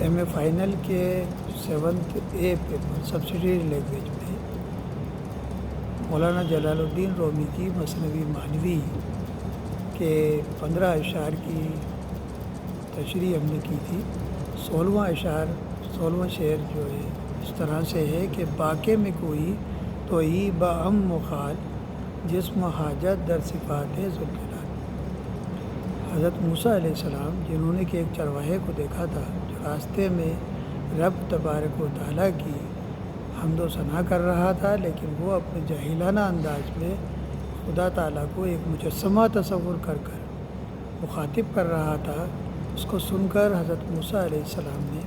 M a final کے 7th A paper subsidiary language میں مولانا جلال الدین رومی کی مثنوی معنوی کے 15 اشعار کی تشریح ہم نے کی تھی۔ 16واں شعر جو ہے اس طرح سے ہے کہ باقے میں کوئی توئی با ام مخال جسم حاجت در صفات ذوالجلال۔ حضرت موسیٰ علیہ السلام جنہوں نے کہ ایک چرواہے کو دیکھا تھا جو راستے میں رب تبارک و تعالیٰ کی حمد و ثنا کر رہا تھا، لیکن وہ اپنے جاہلانہ انداز میں خدا تعالیٰ کو ایک مجسمہ تصور کر مخاطب کر رہا تھا، اس کو سن کر حضرت موسیٰ علیہ السلام نے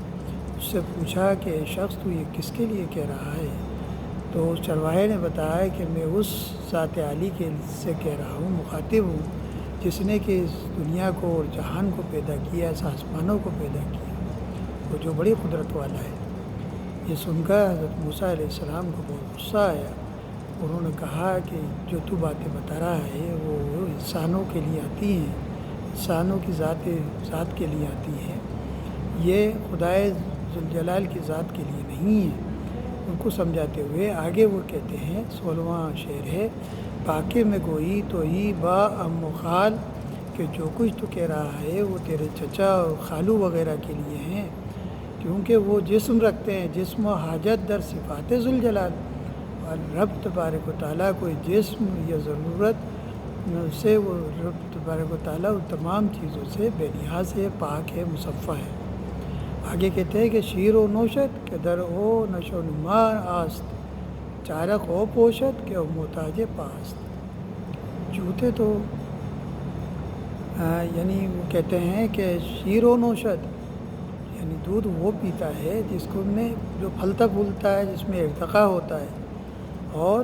اس سے پوچھا کہ اے شخص تو یہ کس کے لیے کہہ رہا ہے؟ تو اس چرواہے نے بتایا کہ میں اس ذات عالی کے سے کہہ رہا ہوں، مخاطب ہوں، جس نے کہ اس دنیا کو اور جہان کو پیدا کیا، اس آسمانوں کو پیدا کیا، وہ جو بڑی قدرت والا ہے۔ یہ سن کر حضرت موسیٰ علیہ السلام کو بہت غصہ آیا۔ انہوں نے کہا کہ جو تو باتیں بتا رہا ہے وہ انسانوں کے لیے آتی ہیں، انسانوں کی ذات کے لیے آتی ہیں، یہ خدائے ذوالجلال کی ذات کے لیے نہیں ہے۔ ان کو سمجھاتے ہوئے آگے وہ کہتے ہیں، 16واں شعر ہے، باقی میں گوئی تو ہی با ام و خال، کہ جو کچھ تو کہہ رہا ہے وہ تیرے چچا اور خالو وغیرہ کے لیے ہیں، کیونکہ وہ جسم رکھتے ہیں، جسم و حاجت در صفات ذوالجلال، اور رب تبارک و تعالیٰ کوئی جسم یا ضرورت سے وہ رب تبارک و تعالیٰ ان تمام چیزوں سے بے نیاز ہے، پاک ہے، مصفح ہے۔ آگے کہتے ہیں کہ شیر و نوشت کہ در او نشو و نمار آست، چارق او پوشت کہ او محتاج پاست۔ جوتے تو یعنی وہ کہتے ہیں کہ شیر و نوشت یعنی دودھ وہ پیتا ہے جس کو میں جو پھلتا پھولتا ہے، جس میں ارتقاء ہوتا ہے، اور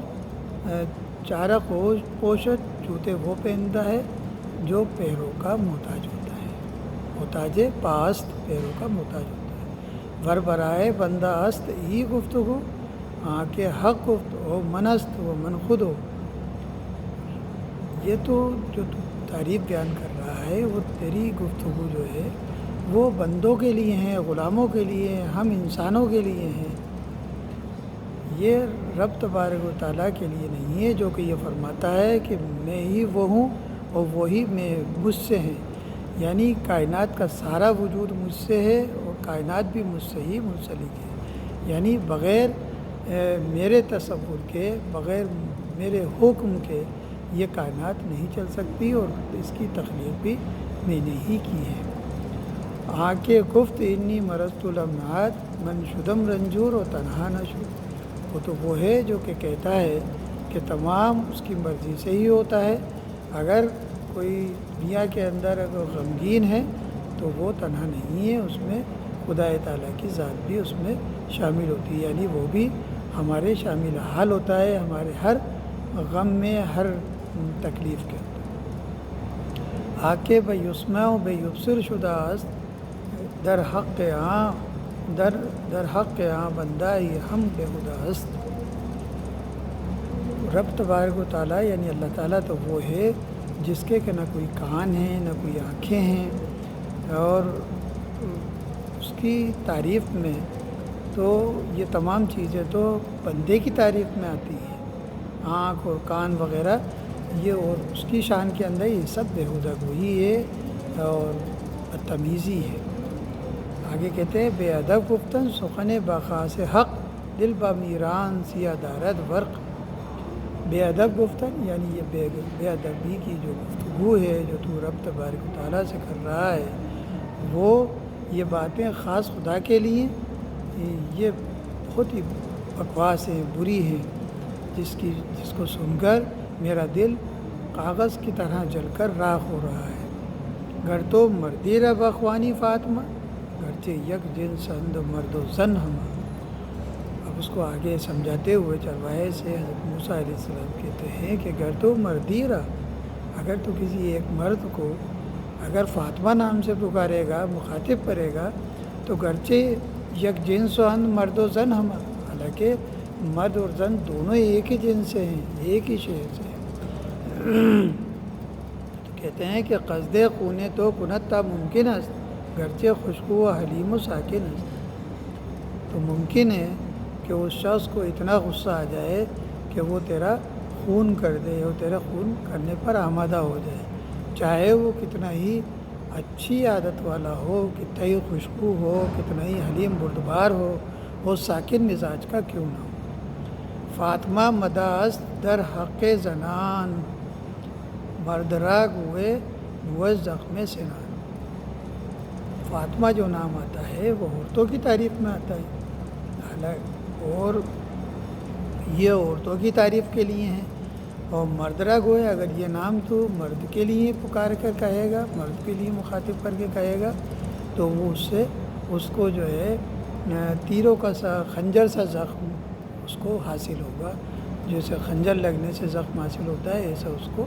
چارق و پوشت جوتے وہ پہنتا ہے جو پیروں کا محتاج ہوتا ہے، محتاج پاست، پیروں کا محتاج ہوتا ہے۔ ور برائے بندہ است ای گفتگو، کہ حق گفت ہو منست و من خود ہو۔ یہ تو جو تعریف بیان کر رہا ہے وہ تیری گفتگو جو ہے وہ بندوں کے لیے ہیں، غلاموں کے لیے ہیں، ہم انسانوں کے لیے ہیں، یہ رب تبارک و تعالیٰ کے لیے نہیں ہے، جو کہ یہ فرماتا ہے کہ میں ہی وہ ہوں اور وہی میں مجھ سے ہیں، یعنی کائنات کا سارا وجود مجھ سے ہے اور کائنات بھی مجھ سے ہی منسلک ہے، یعنی بغیر میرے تصور کے، بغیر میرے حکم کے یہ کائنات نہیں چل سکتی، اور اس کی تخلیق بھی میں نے ہی کی ہے۔ آنکھ گفت انی مرضت لمحات من شدم رنجور و تنہا نہ شد۔ وہ تو وہ ہے جو کہ کہتا ہے کہ تمام اس کی مرضی سے ہی ہوتا ہے، اگر کوئی دنیا کے اندر اگر غمگین ہے تو وہ تنہا نہیں ہے، اس میں خدا تعالیٰ کی ذات بھی اس میں شامل ہوتی ہے، یعنی وہ بھی ہمارے شامل حال ہوتا ہے، ہمارے ہر غم میں، ہر تکلیف کے اندر۔ آکے بے یسمع و بے یبصر شدہ است، در حق بندہ ہم بے خدا است۔ رب تبارک و تعالیٰ یعنی اللہ تعالیٰ تو وہ ہے جس کے کہ نہ کوئی کان ہیں، نہ کوئی آنکھیں ہیں، اور اس کی تعریف میں تو یہ تمام چیزیں تو بندے کی تعریف میں آتی ہیں، آنکھ اور کان وغیرہ، یہ اور اس کی شان کے اندر یہ سب بےہودہ گوئی ہے اور بدتمیزی ہے۔ آگے کہتے ہیں بے ادب گفتن سخن باخاص حق، دل با میران سیاہ دارد ورق۔ بے ادب گفتن یعنی یہ بے ادبی کی جو گفتگو ہے جو تو رب تبارک و تعالیٰ سے کر رہا ہے، وہ یہ باتیں خاص خدا کے لیے یہ بہت ہی بکواس ہیں، بری ہیں، جس کو سن کر میرا دل کاغذ کی طرح جل کر راکھ ہو رہا ہے۔ گر تو مردی رب اخوانی فاطمہ، گرچہ یک جنس اند مرد و زن ہما۔ اب اس کو آگے سمجھاتے ہوئے چرواہے سے حضرت موسیٰ علیہ السلام کہتے ہیں کہ گر تو مردی رہا، اگر تو کسی ایک مرد کو اگر فاطمہ نام سے پکارے گا، مخاطب کرے گا، تو گرچہ یک جنس اند مرد و زن ہما، حالانکہ مرد اور زن دونوں ایک ہی جنس سے ہیں، ایک ہی شہر سے ہیں۔ تو کہتے ہیں کہ قصد خونے تو کنت تا ممکن است، گرچہ خوشبو و حلیم و ساکن ہے، تو ممکن ہے کہ اس شخص کو اتنا غصہ آ جائے کہ وہ تیرا خون کر دے، وہ تیرا خون کرنے پر آمادہ ہو جائے، چاہے وہ کتنا ہی اچھی عادت والا ہو، کتنا ہی خوشبو ہو، کتنا ہی حلیم بردبار ہو، وہ ساکن مزاج کا کیوں نہ ہو۔ فاطمہ مداست در حق زنان، مردرا گوئے گوئے زخم سنان۔ فاطمہ جو نام آتا ہے وہ عورتوں کی تعریف میں آتا ہے، اور یہ عورتوں کی تعریف کے لیے ہیں، اور مردرا گوئے اگر یہ نام تو مرد کے لیے پکار کر کہے گا، مرد کے لیے مخاطب کر کے کہے گا، تو وہ اس کو جو ہے تیروں کا سا خنجر سا زخم اس کو حاصل ہوگا، جیسے خنجر لگنے سے زخم حاصل ہوتا ہے ایسا اس کو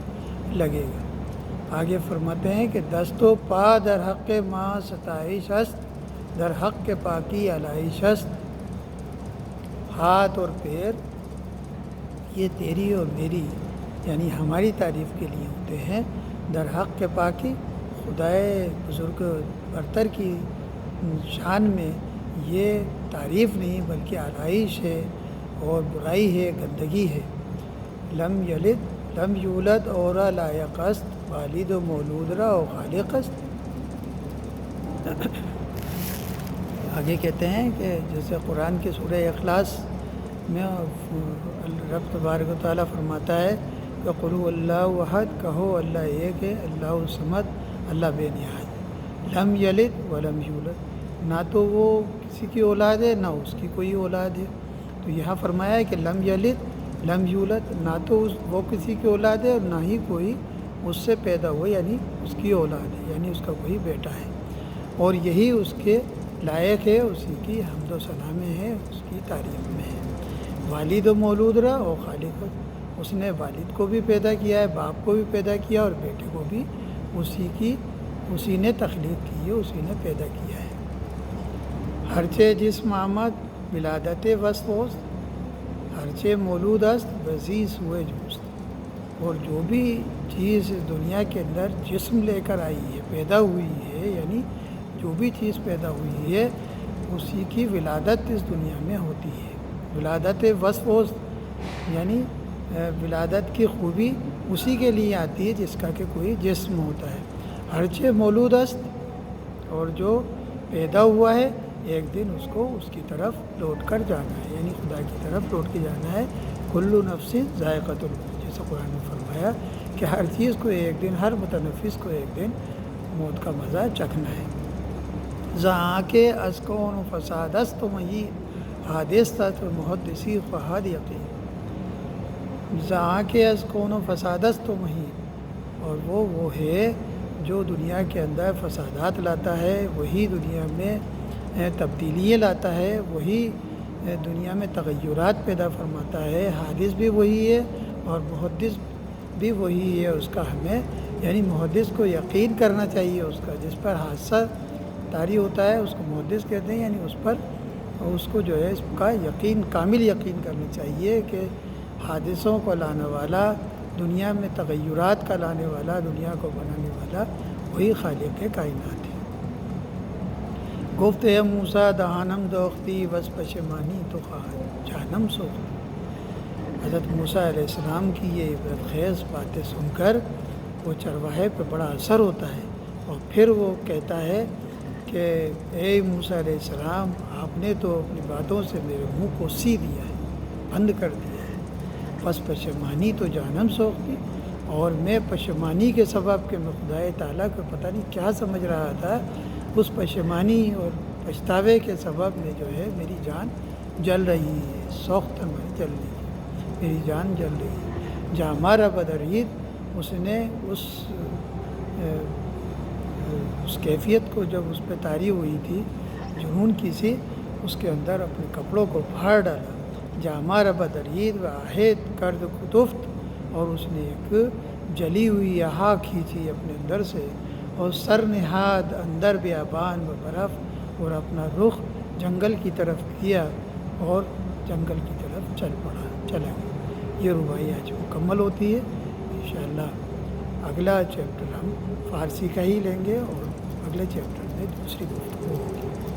لگے گا۔ آگے فرماتے ہیں کہ دست و پا در حق ماں ستائش است، در حق کے پاکی علائش است۔ ہاتھ اور پیر یہ تیری اور میری یعنی ہماری تعریف کے لیے ہوتے ہیں، در حق کے پاکی خدائے بزرگ برتر کی شان میں یہ تعریف نہیں بلکہ علائش ہے اور برائی ہے، گندگی ہے۔ لم یلد لم یولد اورا لائق است، والد و مولود را و خالق است۔ آگے کہتے ہیں کہ جیسے قرآن کے سورہ اخلاص میں رب تبارک و تعالیٰ فرماتا ہے کہ قل هو اللہ احد، کہو اللہ ایک ہے، اللہ الصمد، اللہ بے نہایت، لم یلد ولم یولد، نہ تو وہ کسی کی اولاد ہے نہ اس کی کوئی اولاد ہے۔ تو یہاں فرمایا ہے کہ لم یلد لم یولد، نہ تو وہ کسی کی اولاد ہے اور نہ ہی کوئی اس سے پیدا ہوا یعنی اس کی اولاد ہے، یعنی اس کا کوئی بیٹا ہے، اور یہی اس کے لائق ہے، اسی کی حمد و ثنا میں ہے، اس کی تعریف میں ہے۔ والد و مولود را اور خالق، اس نے والد کو بھی پیدا کیا ہے، باپ کو بھی پیدا کیا، اور بیٹے کو بھی اسی نے تخلیق کی ہے، اسی نے پیدا کیا ہے۔ ہرچے جسم آمد ولادت وصف ہوست، ہرچے مولود است بزیز ہوئے جوست۔ اور جو بھی چیز اس دنیا کے اندر جسم لے کر آئی ہے، پیدا ہوئی ہے، یعنی جو بھی چیز پیدا ہوئی ہے اسی کی ولادت اس دنیا میں ہوتی ہے۔ ولادت وصف ہوست یعنی ولادت کی خوبی اسی کے لیے آتی ہے جس کا کہ کوئی جسم ہوتا ہے۔ ہرچے مولود است، اور جو پیدا ہوا ہے ایک دن اس کو اس کی طرف لوٹ کر جانا ہے، یعنی خدا کی طرف لوٹ کے جانا ہے۔ کل نفس ذائقۃ الموت، جیسے قرآن نے فرمایا کہ ہر چیز کو ایک دن، ہر متنفس کو ایک دن موت کا مزہ چکھنا ہے۔ زہاں کے از کون و فساد است و مہی، حادث تت محدثی فہد یقین۔ زہاں کے از کون و فساد است و مہی، اور وہ ہے جو دنیا کے اندر فسادات لاتا ہے، وہی دنیا میں تبدیلیاں لاتا ہے، وہی دنیا میں تغیرات پیدا فرماتا ہے۔ حادث بھی وہی ہے اور محدث بھی وہی ہے، اس کا ہمیں یعنی محدث کو یقین کرنا چاہیے، اس کا جس پر حادثہ طاری ہوتا ہے اس کو محدث کہتے ہیں، یعنی اس پر اس کو جو ہے اس کا یقین، کامل یقین کرنا چاہیے کہ حادثوں کو لانے والا، دنیا میں تغیرات کا لانے والا، دنیا کو بنانے والا وہی خالق کائنات ہے۔ گفت ہے موسیٰ دہانم دوختی وز پشمانی تو خواہد جہنم سوخت۔ حضرت موسیٰ علیہ السلام کی یہ عبرت خیز باتیں سن کر وہ چرواہے پہ بڑا اثر ہوتا ہے، اور پھر وہ کہتا ہے کہ اے موسیٰ علیہ السلام، آپ نے تو اپنی باتوں سے میرے منہ کو سی دیا ہے، بند کر دیا ہے۔ بس پشمانی تو جہنم سوختی، اور میں پشمانی کے سبب کہ میں خدا تعالیٰ کو پتہ نہیں کیا سمجھ رہا تھا، اس پشمانی اور پچھتاوے کے سبب میں جو ہے میری جان جل رہی ہے، سوختن میں جل رہی ہے، میری جان جل رہی ہے۔ جہاں ہمارا بدرید اس نے اس کیفیت کو جب اس پہ طاری ہوئی تھی جنون کی سی، اس کے اندر اپنے کپڑوں کو پھاڑ ڈالا۔ جہاں ہمارا بدرید و آہد کرد کتفت، اور اس نے ایک جلی ہوئی آہا کھینچی اپنے اندر سے، اور سر نہاد اندر بیابان و برف، اور اپنا رخ جنگل کی طرف کیا اور جنگل کی طرف چلا گیا۔ یہ رباعی آج مکمل ہوتی ہے۔ انشاءاللہ اگلا چیپٹر ہم فارسی کا ہی لیں گے اور اگلے چیپٹر میں دوسری گفتگو ہوگی.